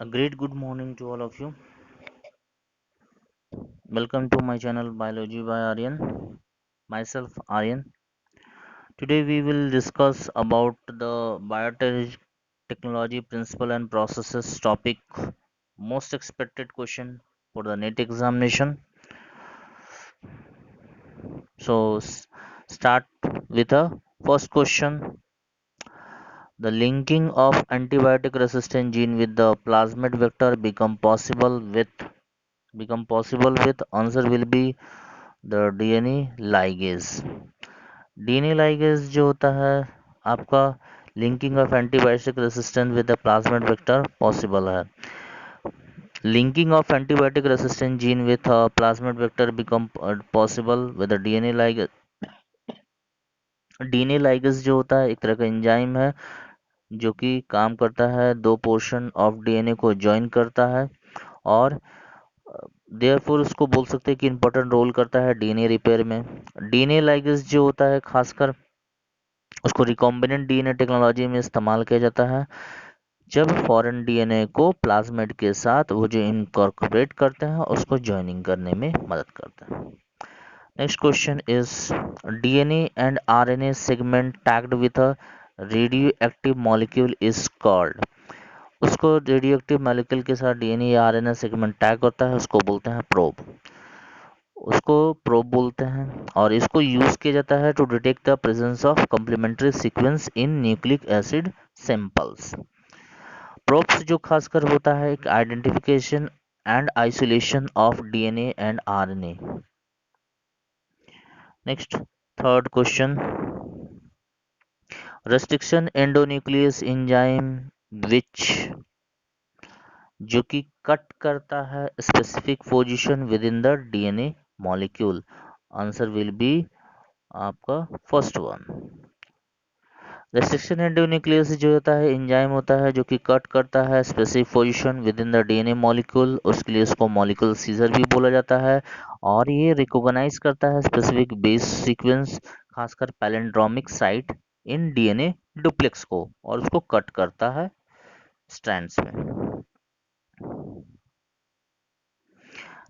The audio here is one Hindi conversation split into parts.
A great good morning to all of you. Welcome to my channel Biology by Aryan. Myself Aryan. Today we will discuss about the biotechnology principle and processes topic. Most expected question for the NET examination. So start with a first question. The linking of antibiotic resistant gene with the plasmid vector become possible with answer will be the DNA ligase. DNA ligase जो होता है आपका linking of antibiotic resistant with the plasmid vector possible है. Linking of antibiotic resistant gene with plasmid vector become possible with DNA ligase. DNA ligase जो होता है एक तरह का एंजाइम है जो कि काम करता है दो पोर्शन ऑफ डीएनए को ज्वाइन करता है और देयरफॉर उसको बोल सकते हैं कि इंपॉर्टेंट रोल करता है डीएनए रिपेयर में. डीएनए लाइगेज जो होता है खासकर उसको रिकॉम्बिनेंट डीएनए टेक्नोलॉजी में इस्तेमाल किया जाता है जब फॉरेन डीएनए को प्लाज्मिड के साथ वो जो इनकॉर्पोरेट करते हैं उसको ज्वाइनिंग करने में मदद करते हैं. Next question is DNA and RNA segment tagged with a radio active molecule is called. उसको रेडियो एक्टिव मॉलिक्यूल के साथ डीएनए या आरएनए सेगमेंट टैग होता है उसको बोलते हैं प्रोब. उसको प्रोब बोलते हैं और इसको यूज किया जाता है to detect the presence of complementary sequence in nucleic acid samples. Probes जो खासकर होता है एक identification and isolation of DNA and RNA. Next third question. Restriction endonuclease enzyme which जो कि कट करता है specific position within the DNA molecule. Answer will be आपका फर्स्ट वन. रेस्ट्रिक्शन एंडोन्यूक्लियस जो होता है एंजाइम होता है जो कि कट करता है specific position within the DNA molecule. उसके लिए इसको मॉलिक्यूल सीजर भी बोला जाता है और ये रिकॉग्नाइज करता है स्पेसिफिक बेस सीक्वेंस खासकर palindromic site in DNA duplex को और उसको कट करता है स्ट्रैंड्स में.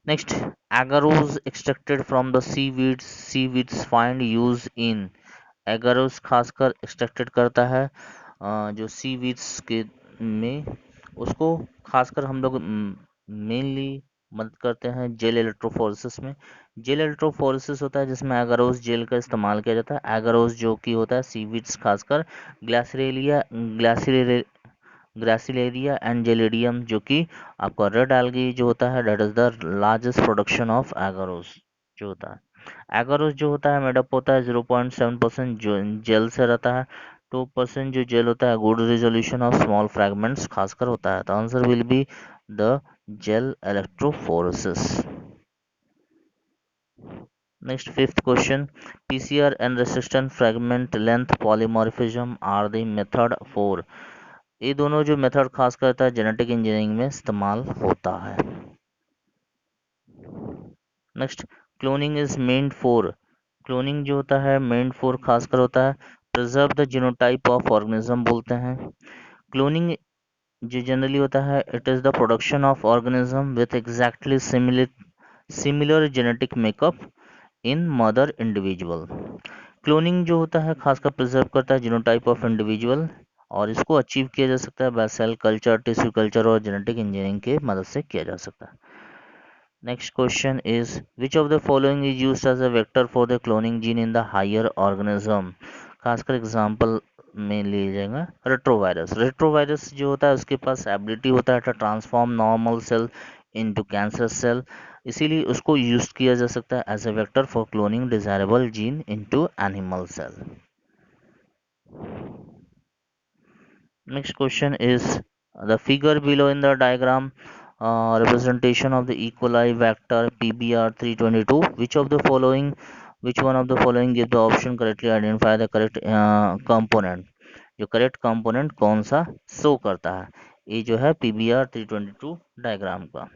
Next agarose extracted from the seaweeds find use in. Agarose खासकर एक्सट्रैक्टेड करता है जो सीवीड्स के में उसको खासकर हम लोग मेनली मदद करते हैं जेल इलेक्ट्रोफोरेसिस में. जेल इलेक्ट्रोफोरेसिस होता है जिसमें एगारोज जेल का इस्तेमाल किया जाता है. एगारोज जो कि होता है सीवीड्स खासकर ग्लासिलेरिया एंड जेलिडियम जो कि आपका रेड एल्गी जो होता है that is the largest production of agarose जो होता है. एगारोज जो होता है मेडअप होता है 0.7% जो जेल से रहता है. 2% जो जेल होता है good resolution of small fragments खासकर होता है. तो answer will be the gel electrophoresis. Next fifth question. PCR and resistant fragment length polymorphism are the method for. ये दोनों जो मेथड खास करता है जेनेटिक इंजीनियरिंग में इस्तेमाल होता है. Next cloning is meant for. Cloning जो होता है मेंट फॉर खासकर होता है preserve the genotype of organism बोलते हैं. क्लोनिंग जो जनरली होता है it is the production of organism with exactly similar genetic makeup in mother individual. Cloning जो होता है खासकर प्रिजर्व करता है जीनोटाइप ऑफ इंडिविजुअल और इसको अचीव किया जा सकता है by cell culture tissue culture और जेनेटिक इंजीनियरिंग के मदद से किया जा सकता है. Next question is which of the following is used as a vector for the cloning gene in the higher organism. खासकर एग्जांपल में ले जाएगा रेट्रोवायरस. रेट्रोवायरस जो होता है उसके पास एबिलिटी होता है to transform normal cell into cancer cell. इसीलिए उसको यूज किया जा सकता है as a vector for cloning desirable gene into animal cell. Next question is the figure below in the diagram representation of the E. coli vector PBR322. Which one of the following give the option correctly identify the correct component. जो करेक्ट कंपोनेंट कौन सा शो करता है ये जो है PBR322 डायग्राम का.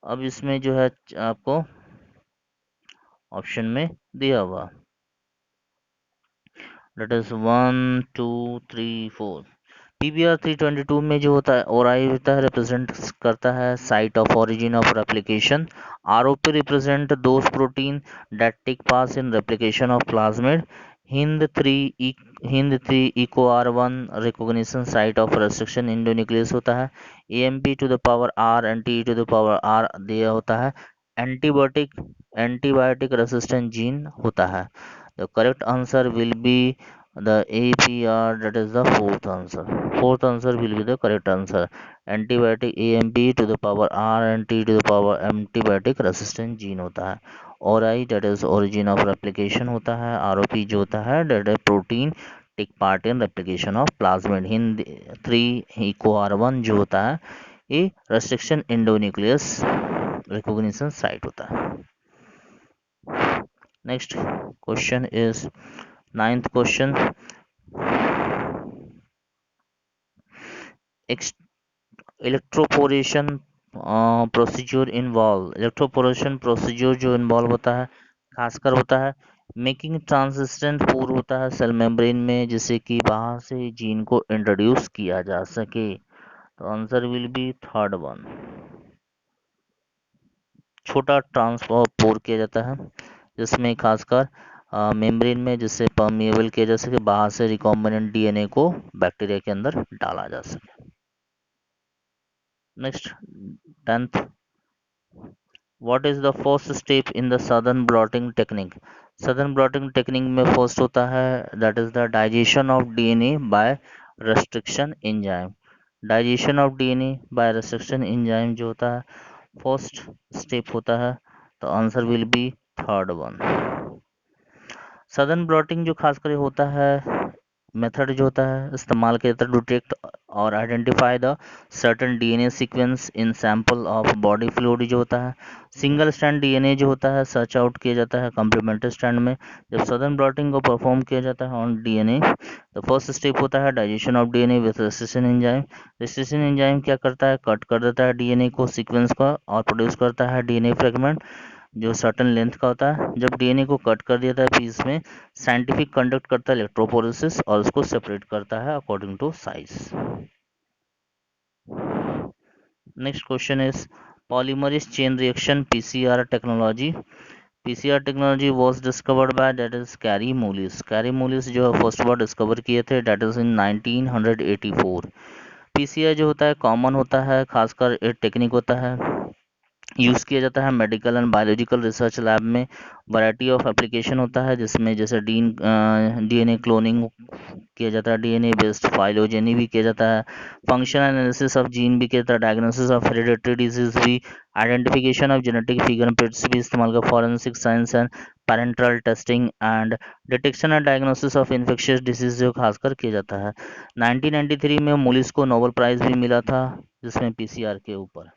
अब इसमें जो है आपको ऑप्शन में दिया हुआ that is 1 2 3 4. पीबीआर 322 में जो होता है ओराई होता है रिप्रेजेंट करता है site of origin of replication. ROP represent those protein that take part in replication of plasmid. Hind 3 Eco आर1 recognition site of restriction endonuclease होता है। AMP to the power R and T to the power R दिया होता है। एंटीबायोटिक रेसिस्टेंट जीन होता है। The correct answer will be the APR, that is the fourth answer. Fourth answer will be the correct answer. Antibiotic AMP to the power R and T to the power antibiotic resistant gene होता है। और आई that is origin of replication होता है। ROP जो होता है that is protein take part in replication of plasmid। Hind 3 eco R1 जो होता है ये restriction endonucleus recognition site होता है। Next question is ninth question। Electroporation procedure involve. Electroporation procedure जो इन्वॉल्व होता है खासकर होता है मेकिंग ट्रांसिस्टेंट पूर होता है सेल मेम्ब्रेन में जिससे कि बाहर से जीन को इंट्रोड्यूस किया जा सके। तो answer will be third one. छोटा ट्रांसफर पोर किया जाता है जिसमें खासकर मेम्ब्रेन में जिससे परमिएबल किया जा सके बाहर से रिकॉम्बिनेंट डीएनए को बैक्टीरिया के अंदर डाला जा सके। Next 10th। What is the first step in the southern blotting technique? Southern blotting technique में first होता है that is the digestion of DNA by restriction enzyme। Digestion of DNA by restriction enzyme जो होता है first step होता है तो answer will be third one। Southern blotting जो खासकर होता है मेथड जो होता है इस्तेमाल किया जाता है डिटेक्ट और identify the certain DNA sequence in sample of body fluid जो होता है। सिंगल स्ट्रैंड डीएनए जो होता है सर्च आउट किया जाता है कॉम्प्लीमेंट्री स्ट्रैंड में। जब सदर्न ब्लॉटिंग को परफॉर्म किया जाता है ऑन डीएनए तो फर्स्ट स्टेप होता है digestion of DNA with restriction enzyme. Restriction enzyme क्या करता है कट कर देता है डीएनए को सीक्वेंस का और प्रोड्यूस करता है डीएनए फ्रेगमेंट जो सर्टन लेंथ का होता है। जब डीएनए को कट कर दिया जाता है पीस में साइंटिफिक कंडक्ट करता है इलेक्ट्रोपोरेसिस और उसको सेपरेट करता है according to size. Next question is polymerase chain reaction PCR technology. PCR technology was discovered by that is Kary Mullis. Kary Mullis जो है फर्स्ट बार डिस्कवर किए थे दैट इज इन 1984। पीसीआर जो होता है कॉमन होता है खासकर एक टेक्निक होता है यूज़ किया जाता है medical and biological research lab में। वैरायटी ऑफ एप्लीकेशन होता है जिसमें जैसे डीएनए क्लोनिंग किया जाता है डीएनए बेस्ड फाइलोजेनी भी किया जाता है फंक्शनल एनालिसिस ऑफ जीन भी किया जाता है डायग्नोसिस ऑफ हेरिडिटरी डिजीज भी आइडेंटिफिकेशन ऑफ जेनेटिक फिंगरप्रिंट्स भी इस्तेमाल कर forensic science and parental testing and detection and diagnosis of infectious disease जो खासकर किया जाता है। 1993 में मोलिस को नोबेल प्राइज भी मिला था जिसमें पीसीआर के ऊपर।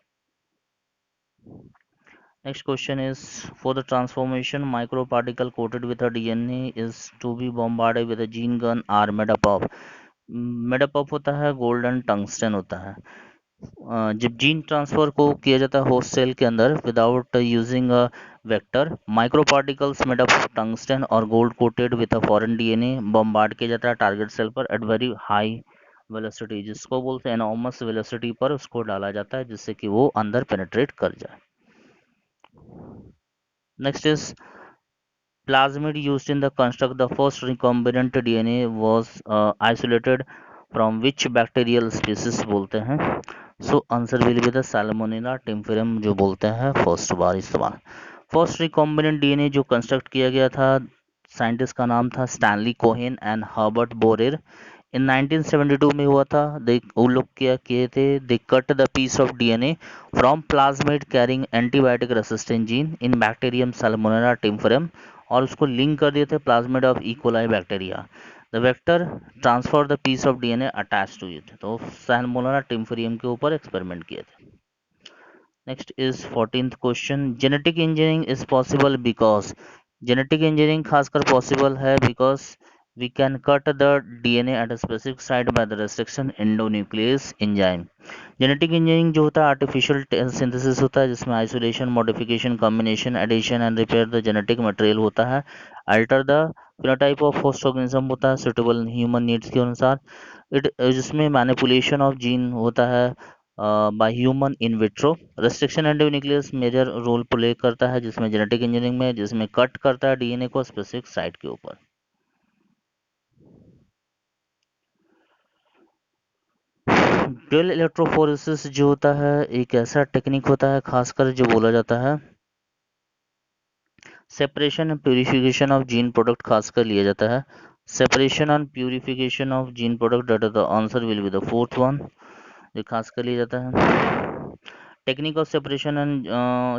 Next question is for the transformation microparticle coated with a DNA is to be bombarded with a gene gun are made up of होता है गोल्डन टंगस्टन होता है। जब जीन ट्रांसफर को किया जाता है होस्ट सेल के अंदर without using a vector micro particles made of tungsten और gold coated with a foreign DNA bombard किया जाता है टारगेट सेल पर एट वेरी हाई वेलोसिटी जिसको बोलते हैं एनॉर्मस वेलोसिटी पर उसको डाला जाता है जिससे कि वो अंदर पेनिट्रेट कर जाए। Next is plasmid used in the construct the first recombinant DNA was isolated from which bacterial species बोलते हैं। So answer will be the Salmonella typhimurium जो बोलते हैं फर्स्ट बार इस्तेमाल। फर्स्ट रिकॉम्बिनेंट डीएनए जो कंस्ट्रक्ट किया गया था साइंटिस्ट का नाम था Stanley Cohen and Herbert Boyer in 1972 में हुआ था। वो लोग क्या किए थे they cut the piece of DNA from plasmid carrying antibiotic resistant gene in bacterium Salmonella typhimurium और उसको लिंक कर दिए थे plasmid of E coli bacteria. The vector transfer the piece of DNA attach to it तो सैल्मोनेला टिम्फरियम के ऊपर एक्सपेरिमेंट किए थे। Next is 14th question genetic engineering is possible because genetic engineering खासकर पॉसिबल है because we can cut the DNA at a specific site by the restriction endonuclease enzyme। Genetic engineering जो होता है आर्टिफिशियल सिंथेसिस होता है जिसमें isolation modification combination addition and repair the genetic material होता है alter the phenotype of host organism होता है सुटेबल ह्यूमन नीड्स के अनुसार जिसमें मैनिपुलेशन ऑफ जीन होता है by human in vitro. Restriction endonuclease major role play करता है जिसमें जेनेटिक इंजीनियरिंग में, जिसमें कट करता है डीएनए को स्पेसिफिक साइट के ऊपर। ड्यूल इलेक्ट्रोफोरेसिस जो होता है एक ऐसा टेक्निक होता है खासकर जो बोला जाता है separation and purification of gene product खासकर लिया जाता है। Separation and purification of gene product, that is the answer will be the fourth one, जो खासकर लिया जाता है। Technique of separation and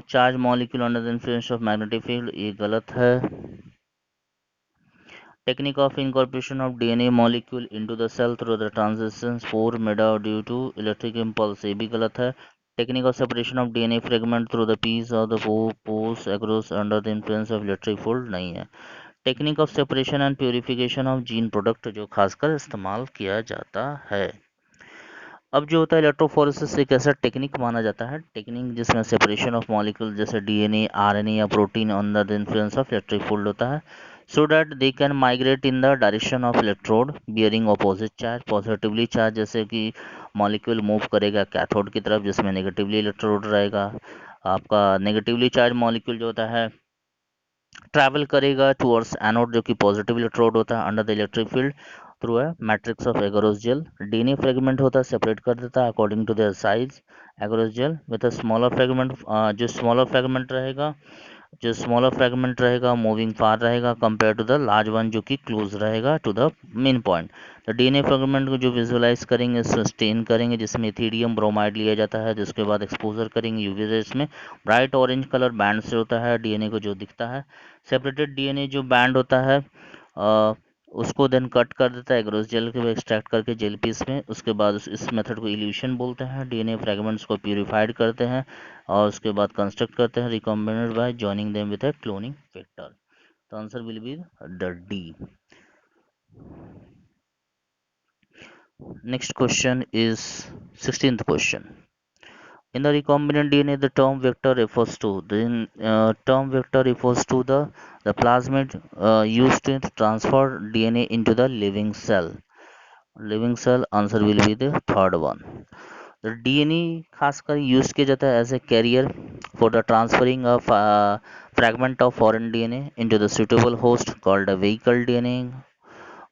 charge molecule under the influence of magnetic field, ये गलत है। Technique of incorporation of DNA molecule into the cell through the transition 4 meda due to electric impulse, ये भी गलत है। Technique of separation of DNA fragment through the piece of the pores across under the influence of electric field, नहीं है। Technique of separation and purification of gene product जो खासकर इस्तेमाल किया जाता है। अब जो होता है इलेक्ट्रोफोरेसिस एक ऐसा टेक्निक माना जाता है, टेक्निक जिसमें सेपरेशन ऑफ मॉलिक्यूल जैसे डीएनए आरएनए या protein under the influence of electric field होता है, so that they can migrate in the direction of electrode bearing opposite charge. Positively charge जैसे कि मॉलिक्यूल मूव करेगा कैथोड की तरफ जिसमें नेगेटिवली इलेक्ट्रोड रहेगा, आपका नेगेटिवली चार्ज मॉलिक्यूल जो होता है ट्रैवल करेगा टुवर्ड्स एनोड जो कि पॉजिटिव इलेक्ट्रोड होता है under the electric field through है matrix of agarose gel. DNA fragment होता है सेपरेट कर देता है according to their size agarose gel with a smaller fragment, जो स्मॉलर फ्रेगमेंट रहेगा, जो स्मॉलर फ्रेगमेंट रहेगा मूविंग फार रहेगा compare to the large one जो कि क्लोज रहेगा टू द मेन पॉइंट। तो डीएनए फ्रेगमेंट को जो विजुअलाइज करेंगे सस्टेन करेंगे जिसमें इथीडियम ब्रोमाइड लिया जाता है, जिसके बाद एक्सपोजर करेंगे यूवी रेस में, ब्राइट ऑरेंज कलर बैंड से होता है डीएनए को जो दिखता है। सेपरेटेड डीएनए जो बैंड होता है उसको देन कट कर देता है एग्रोस जेल के एक्सट्रैक्ट करके जेल पीस में। उसके बाद इस मेथड को इल्यूशन बोलते हैं। डीएनए फ्रेगमेंट्स को प्यूरिफाइड करते हैं और उसके बाद कंस्ट्रक्ट करते हैं recombinant by joining them with a cloning factor. तो answer will be the D. Next question is 16th question. In the recombinant DNA, the term vector refers to the plasmid used to transfer DNA into the living cell. Living cell answer will be the third one. The DNA खासकर यूज किया जाता है as a carrier for the transferring of fragment of foreign DNA into the suitable host called a vehicle DNA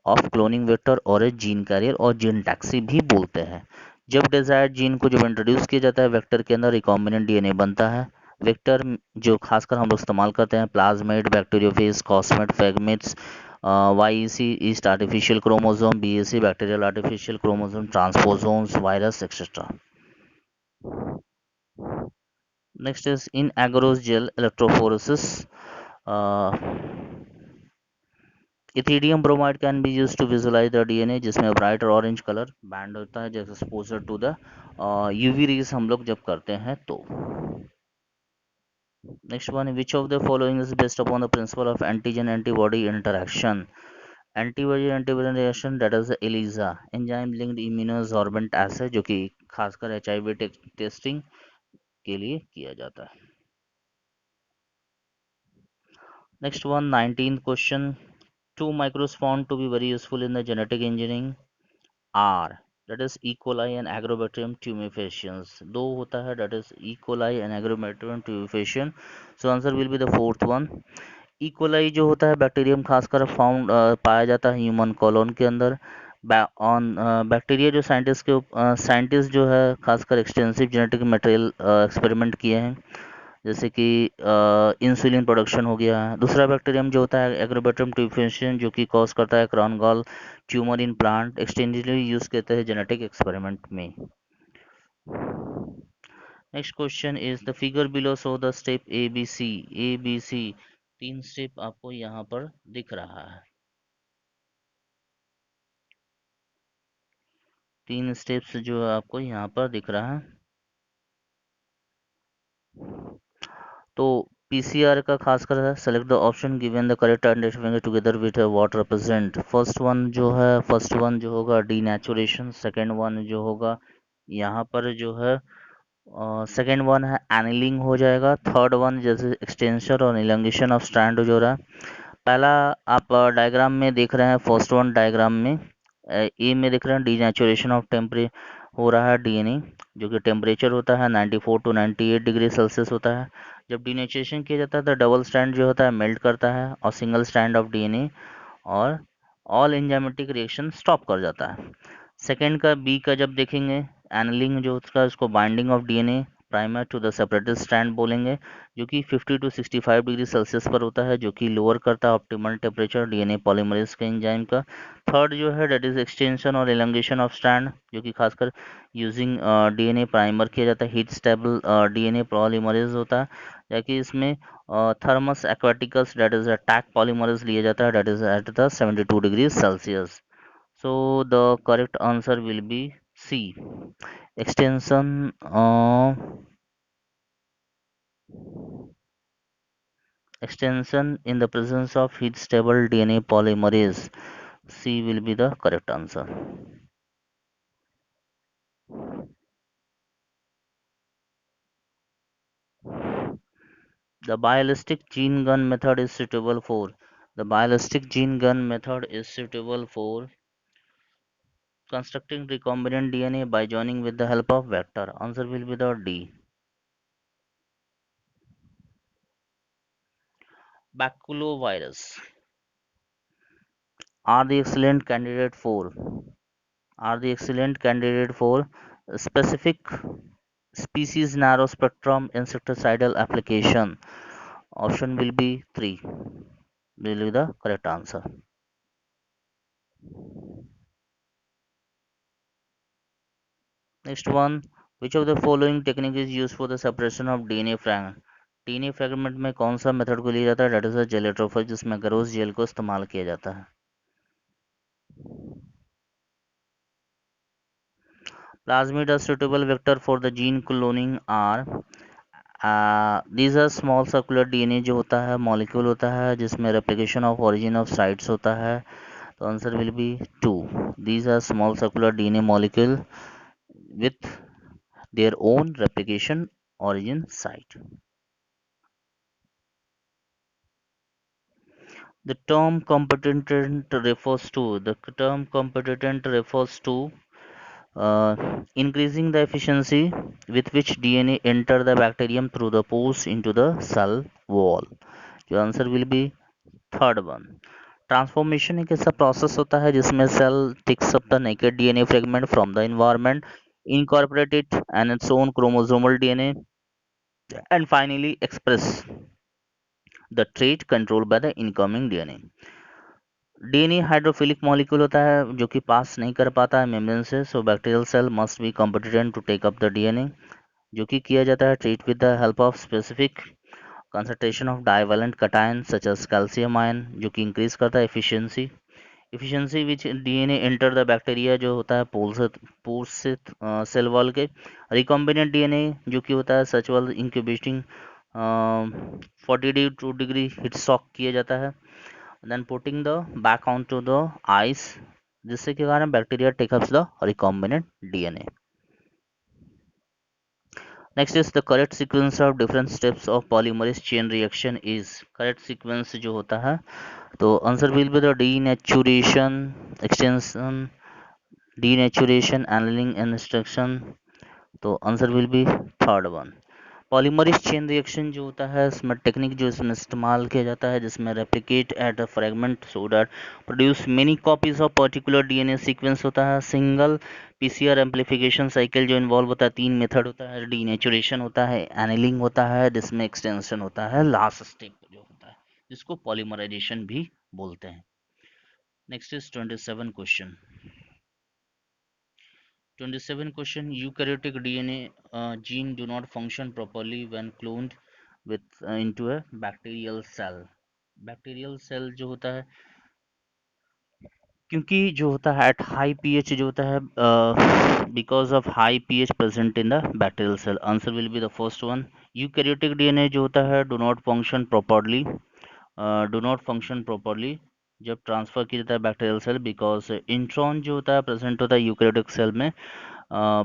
of cloning vector और ए जीन कैरियर और जीन टैक्सी भी बोलते हैं। जब डिजायर्ड जीन को जब इंट्रोड्यूस किया जाता है वेक्टर के अंदर रिकॉम्बिनेंट डीएनए बनता है। वेक्टर जो खासकर हम लोग इस्तेमाल करते हैं plasmid, bacteriophage, cosmid, fragments, YEC yeast artificial chromosome, BAC bacterial artificial chromosome, transposons, virus etcetera. Next is in agarose gel electrophoresis, ethidium bromide can be use to visualise the DNA जिसमें ब्राइट और ऑरेंज कलर बैंड होता है जैसे exposure to the UV rays हम लोग जब करते हैं तो। Next one, which of the following is based upon the principle of antigen antibody interaction. Antibody antibody reaction that is ELISA enzyme linked immunosorbent acid जो कि खासकर एचआईवी टेस्टिंग के लिए किया जाता है। Next one 19th question, two microbes found to be very useful in the genetic engineering are, that is E. coli and Agrobacterium tumefaciens. दो होता है that is E. coli and Agrobacterium tumefaciens. So answer will be the fourth one. E. coli जो होता है बैक्टीरियम खासकर फाउंड पाया जाता है ह्यूमन कॉलोन के अंदर। ऑन बैक्टीरिया जो साइंटिस्ट जो है खासकर एक्सटेंसिव जेनेटिक मटेरियल एक्सपेरिमेंट किए हैं जैसे कि इंसुलिन प्रोडक्शन हो गया है। दूसरा बैक्टीरियम जो होता है एग्रोबैक्टीरियम ट्यूफेशियन जो कि कॉज करता है crown gall tumour in plant, extensively use करते हैं जेनेटिक एक्सपेरिमेंट में। Next question is the figure below show the step A B C. A B C तीन स्टेप आपको यहाँ पर दिख रहा है, तीन स्टेप्स जो है आपको यहाँ पर दिख रहा है। तो पीसीआर का खासकर है select the option given the correct identifying together with what represent. First one जो होगा डीनेचुरेशन, सेकंड वन जो होगा यहाँ पर जो है सेकंड वन है एनिलिंग हो जाएगा, थर्ड वन जैसे एक्सटेंशन और इलंगेशन ऑफ स्ट्रैंड जो रहा है। पहला आप डायग्राम में देख रहे हैं फर्स्ट वन डायग्राम में ए में दिख रहा है डीनेचुरेशन ऑफ टेम्परे हो रहा है डीएनए, जो कि टेम्परेचर होता है 94 टू 98 डिग्री सेल्सियस होता है। जब डीनेचुरेशन किया जाता है तो डबल स्ट्रैंड जो होता है मेल्ट करता है और सिंगल स्ट्रैंड ऑफ डीएनए और ऑल एंजाइमेटिक रिएक्शन स्टॉप कर जाता है। सेकेंड का बी का जब देखेंगे, एनलिंग जो उसका उसको binding of DNA primer to the separated strand बोलेंगे, जो कि 50 टू 65 डिग्री सेल्सियस पर होता है, जो कि लोअर करता है ऑप्टिमल टेम्परेचर डीएनए पॉलीमरेज के एंजाइम का। थर्ड जो है डेट इज एक्सटेंशन और एलोंगेशन ऑफ स्ट्रैंड, जो कि खासकर यूजिंग डीएनए प्राइमर किया जाता है, हीट स्टेबल डीएनए पॉलीमरेज होता है, जबकि इसमें Thermus aquaticus that is Taq polymerase लिया जाता है, that is at the 72 degree Celsius. So the correct answer will be C. Extension in the presence of heat stable DNA polymerase. C will be the correct answer. The bialistic gene gun method is suitable for. The bialistic gene gun method is suitable for constructing recombinant DNA by joining with the help of vector. Answer will be the D. Baculovirus are the excellent candidate for specific species narrow spectrum insecticidal application. Option will be 3 will be the correct answer. Next one, which of the following technique is used for the separation of DNA fragment? DNA fragment में कौन सा मेथड को लिया जाता है? डेट इज अ जेलेट्रोफेज, जिसमें गरोस जेल को इस्तेमाल किया जाता है। Plasmid a suitable vector for the gene cloning are these are small circular DNA जो होता है मॉलिक्यूल होता है जिसमें replication of origin of sites होता है, तो answer will be 2। These are small circular DNA molecule with their own replication origin site. The term competent refers to increasing the efficiency with which DNA enter the bacterium through the pores into the cell wall. Your answer will be third one. Transformation एक ऐसा प्रोसेस होता है जिसमें sale tax up the naked DNA fragment from the environment, incorporate it and its own chromosomal DNA, and finally express the trait controlled by the incoming DNA. DNA hydrophilic molecule होता है जो कि पास नहीं कर पाता है मेम्ब्रेन से, so bacterial cell must be competent to take up the DNA, जो कि किया जाता है treat with the help of specific concentration of divalent cation such as calcium ion, जो कि इंक्रीज करता है efficiency which DNA enter the bacteria जो होता है पोल से सेल वॉल के। रिकॉम्बिनेंट डीएनए जो कि होता है सच वाल इंक्यूबेटिंग 42 डिग्री हीट शॉक किया जाता है, then putting the back on to the ice, जिससे के कारण bacteria take ups the recombinant DNA. Next is the correct sequence of different steps of polymerase chain reaction is. Correct sequence जो होता है तो answer will be the denaturation, extension, denaturation, annealing and instruction, तो answer will be third one. Polymerase chain reaction जो होता है इसमें टेक्निक जो इसमें इस्तेमाल किया जाता है जिसमें replicate at a fragment so that produce many copies of particular DNA sequence होता है। सिंगल पीसीआर एम्पलीफिकेशन साइकिल जो इन्वॉल्व होता है, तीन मेथड होता है, डीनेचुरेशन होता है, एनिलिंग होता है, जिसमें एक्सटेंशन होता है, लास्ट स्टेप जो होता है जिसको पॉलीमराइजेशन भी बोलते हैं। Next is 27 question. 27 question, eukaryotic DNA gene do not function properly when cloned with into a bacterial cell. Bacterial cell जो होता है क्योंकि जो होता है एट हाई पीएच जो होता है because of high pH present in the bacterial cell, answer will be the first one. Eukaryotic DNA जो होता है डू नॉट फंक्शन प्रॉपरली जब ट्रांसफर किया जाता है बैक्टीरियल सेल बिकॉज इंट्रॉन जो होता है प्रेजेंट होता है यूकैरियोटिक सेल में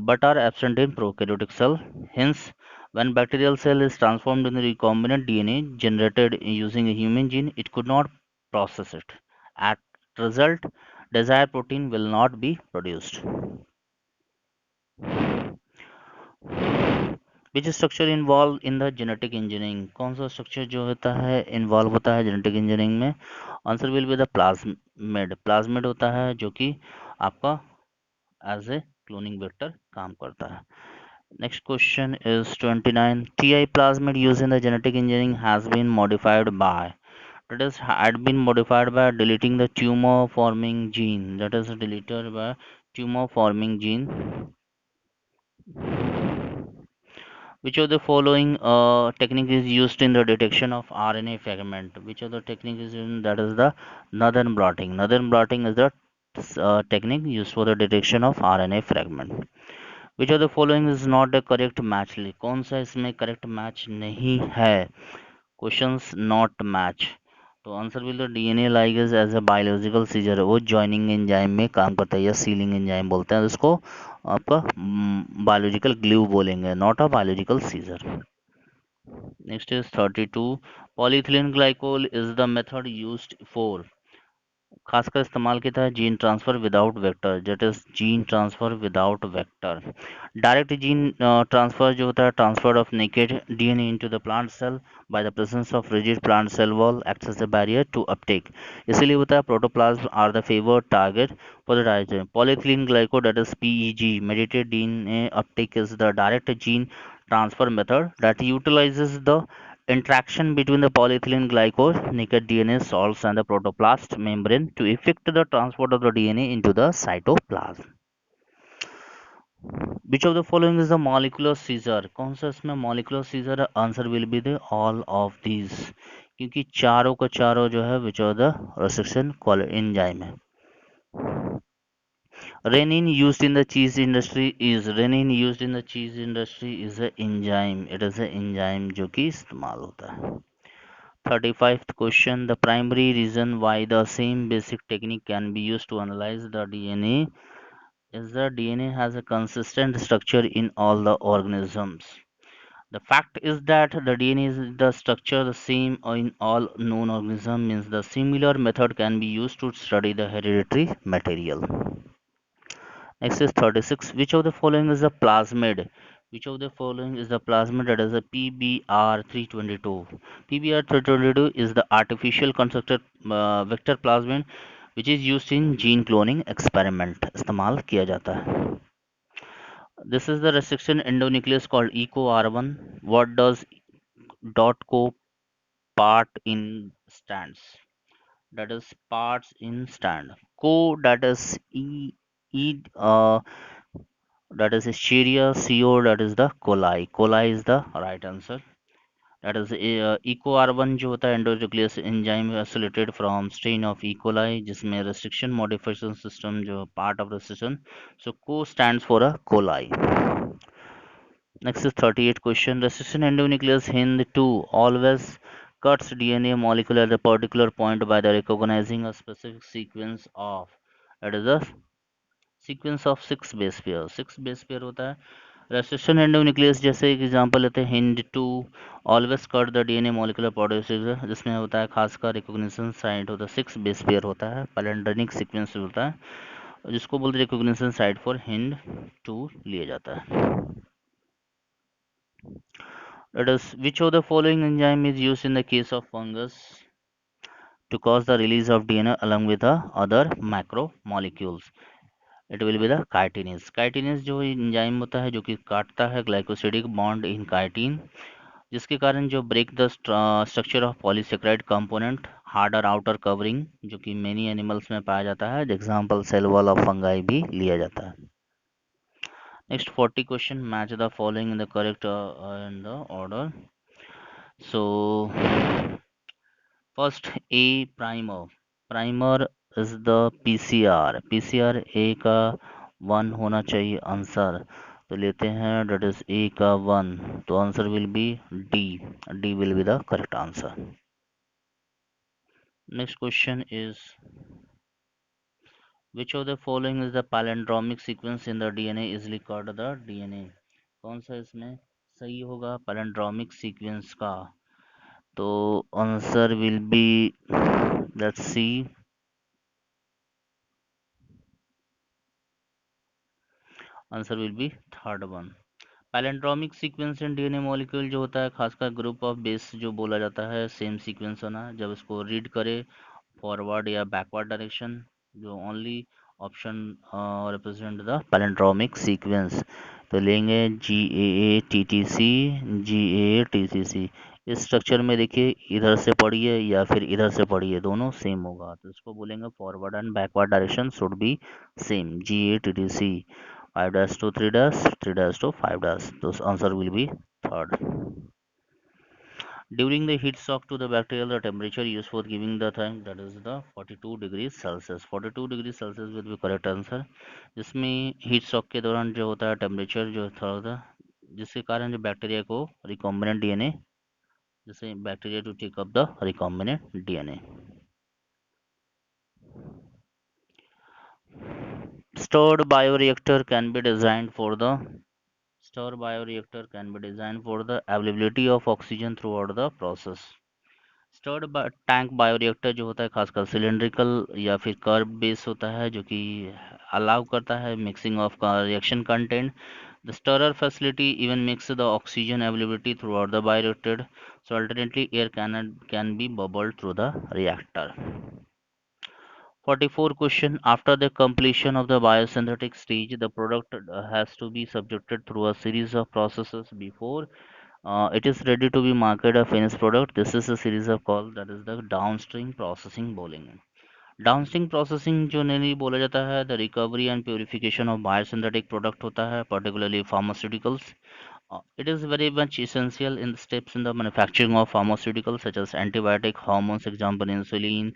but are absent in prokaryotic cell. Hence, when bacterial cell is transformed into recombinant DNA generated using a human gene, it could not process it. At result, desired protein will not be produced. Which structure involve in the genetic engineering, कौन सा स्ट्रक्चर जो होता है इन्वॉल्व होता है जेनेटिक इंजीनियरिंग में? Answer will be the plasmid. Plasmid होता है जो कि आपका एज ए क्लोनिंग वेक्टर काम करता है। Next question is 29, TI plasmid used in the genetic engineering has been modified by, that is had been modified by deleting the tumor forming gene, that is deleted by tumor forming gene. Which of the following technique is used in the detection of RNA fragment? Which of the technique is in, that is the northern blotting. Northern blotting is the technique used for the detection of RNA fragment. Which of the following is not a correct match? कौन सा इसमें correct match नहीं है? Questions not match. तो answer will the DNA ligase as a biological scissor, वो जॉइनिंग एंजाइम में काम करता है या सीलिंग एंजाइम बोलते हैं इसको, आपका बायोलॉजिकल ग्लू बोलेंगे, not a biological scissor. Next is 32, polyethylene glycol is the method used for, खासकर इस्तेमाल किया है gene transfer without vector, that is gene transfer without vector. Direct gene transfer जो होता है, transfer of naked DNA into the plant cell by the presence of rigid plant cell wall acts as a barrier to uptake, इसीलिए होता है protoplasm are the favoured target for the digestion. Polythene glyco that is PEG mediated DNA Uptake is the direct gene transfer method that utilizes the interaction between the polyethylene glycol naked DNA salts and the protoplast membrane to effect the transport of the DNA into the cytoplasm. Which of the following is the molecular seizure? कौन सा इसमें molecular seizure है? Answer will be the all of these, क्योंकि चारों का चारों जो है which of the restriction enzyme है। Renin used in the cheese industry is, renin used in the cheese industry is a enzyme, it is a enzyme जो कि इस्तेमाल होता है। 35th question, the primary reason why the same basic technique can be used to analyze the DNA is the DNA has a consistent structure in all the organisms. The fact is that the DNA is the structure the same in all known organisms, means the similar method can be used to study the hereditary material. Next is 36. Which of the following is a plasmid? Which of the following is the plasmid that is a PBR322? PBR322 is the artificial constructed vector plasmid which is used in gene cloning experiment. इस्तेमाल किया जाता है. This is the restriction endonuclease called EcoR1. What does dot co part in stands? That is parts in stand. Co, that is E that is Escherichia, CO, that is the coli. Coli is the right answer. That is EcoR1 जो होता है endonuclease enzyme isolated from strain of E. coli जिसमें restriction modification system जो part of restriction. So Co stands for a coli. Next is 38 question. Restriction endonuclease HIND2 always cuts DNA molecule at a particular point by the recognizing a specific sequence of, that is a sequence of 6 base pair. 6 base pair होता है. रेस्ट्रिक्शन एंडोन्यूक्लियस जैसे एक एग्जांपल लेते हैं Hind two always cut the DNA molecular producer, जिसमें होता है खासकर रिकॉग्निशन साइट होता है 6 बेस पेयर होता है, पैलेंड्रोनिक सीक्वेंस होता है जिसको बोलते हैं recognition site for Hind two लिया जाता है. That is, which of the following enzyme is used in the case of fungus to cause the release of DNA along with the other macromolecules? It will be the chitinase. Chitinase जो एंजाइम होता है जो कि काटता है ग्लाइकोसिडिक बॉन्ड इन काइटिन, जिसके कारण जो break the structure of polysaccharide component harder outer covering जो कि मेनी एनिमल्स में पाया जाता है, example cell wall of fungi भी लिया जाता है. Next 40 question, match the following in the correct in the order. So first A primer. Primer is the PCR. PCR A का 1 होना चाहिए आंसर, तो लेते हैं डेट इज ए का 1, तो answer will B D. D will be the correct answer. Next question is which of the following is the palindromic sequence in the DNA easily cut the DNA? कौन सा इसमें सही होगा palindromic sequence का? तो answer will B, let's see, answer will be third one. Palindromic sequence in DNA molecule जो होता है, खासकर ग्रुप ऑफ बेस जो बोला जाता है, सेम सीक्वेंस होना जब इसको रीड करे फॉरवर्ड या बैकवर्ड डायरेक्शन, जो only option represent the palindromic sequence. तो लेंगे GAATTC, GAATCC। इस स्ट्रक्चर में देखिए इधर से पढ़िए या फिर इधर से पढ़िए, दोनों सेम होगा, तो इसको बोलेंगे forward and backward direction should be same, GATTC। 5 dash to 3 dash, 3 dash to 5 dash, so answer will be third. During the heat shock to the bacteria, the temperature used for giving the time, that is the 42 degrees Celsius. 42 degrees Celsius will be correct answer, जिसमें हीट शॉक के दौरान जो होता है टेम्परेचर जो था होता है, जिसके कारण जो बैक्टीरिया को रिकॉम्बिनेंट डीएनए, जैसे bacteria to take up the recombinant DNA. Stored bioreactor can be designed for the Stir bioreactor can be designed for the availability of oxygen throughout the process. Stirred tank bioreactor जो होता है खासकर सिलेंड्रिकल या फिर कर्व बेस होता है, जो कि अलाउ करता है mixing of reaction content. The stirrer facility even mix the oxygen availability through out the bioreactor, so alternately air can be bubbled through the reactor. 44 question. After the completion of the biosynthetic stage, the product has to be subjected through a series of processes before it is ready to be marketed a finished product. This is a series of call, that is the downstream processing बोलेंगे। डाउनस्ट्रीम प्रोसेसिंग जो नहीं बोला जाता है, the recovery and purification of biosynthetic product होता है, particularly pharmaceuticals. It is very much essential in the steps in the manufacturing of pharmaceuticals such as antibiotic, hormones, example insulin,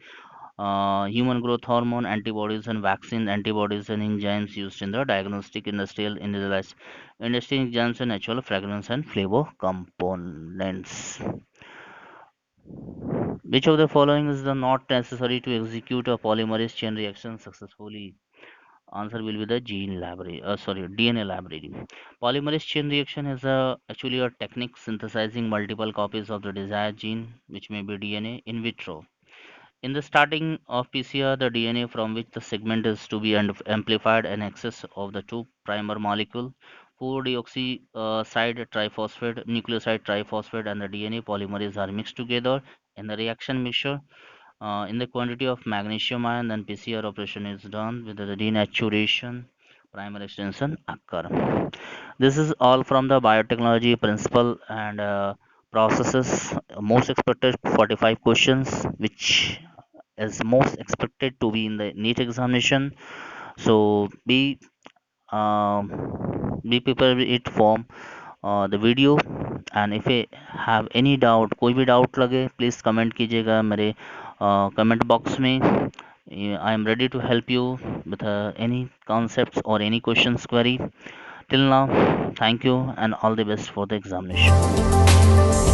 human growth hormone, antibodies and vaccine antibodies, and enzymes used in the diagnostic, industrial, industry enzymes and natural fragrance and flavor components. Which of the following is the not necessary to execute a polymerase chain reaction successfully? Answer will be the DNA library. Polymerase chain reaction is actually a technique synthesizing multiple copies of the desired gene, which may be DNA, in vitro. In the starting of PCR, the DNA from which the segment is to be amplified in excess of the two primer molecule, 4-deoxyside triphosphate, nucleoside triphosphate, and the DNA polymerase are mixed together in the reaction mixture in the quantity of magnesium ion. Then PCR operation is done with the denaturation, primer extension occur. This is all from the biotechnology principle and processes. Most expected 45 questions, which is most expected to be in the NEET examination. So be prepared with it from the video. And if you have any doubt, कोई भी डाउट लगे, प्लीज़ कमेंट कीजिएगा मेरे कमेंट बॉक्स में. I am ready to help you with any concepts or any questions query. Till now, thank you and all the best for the examination.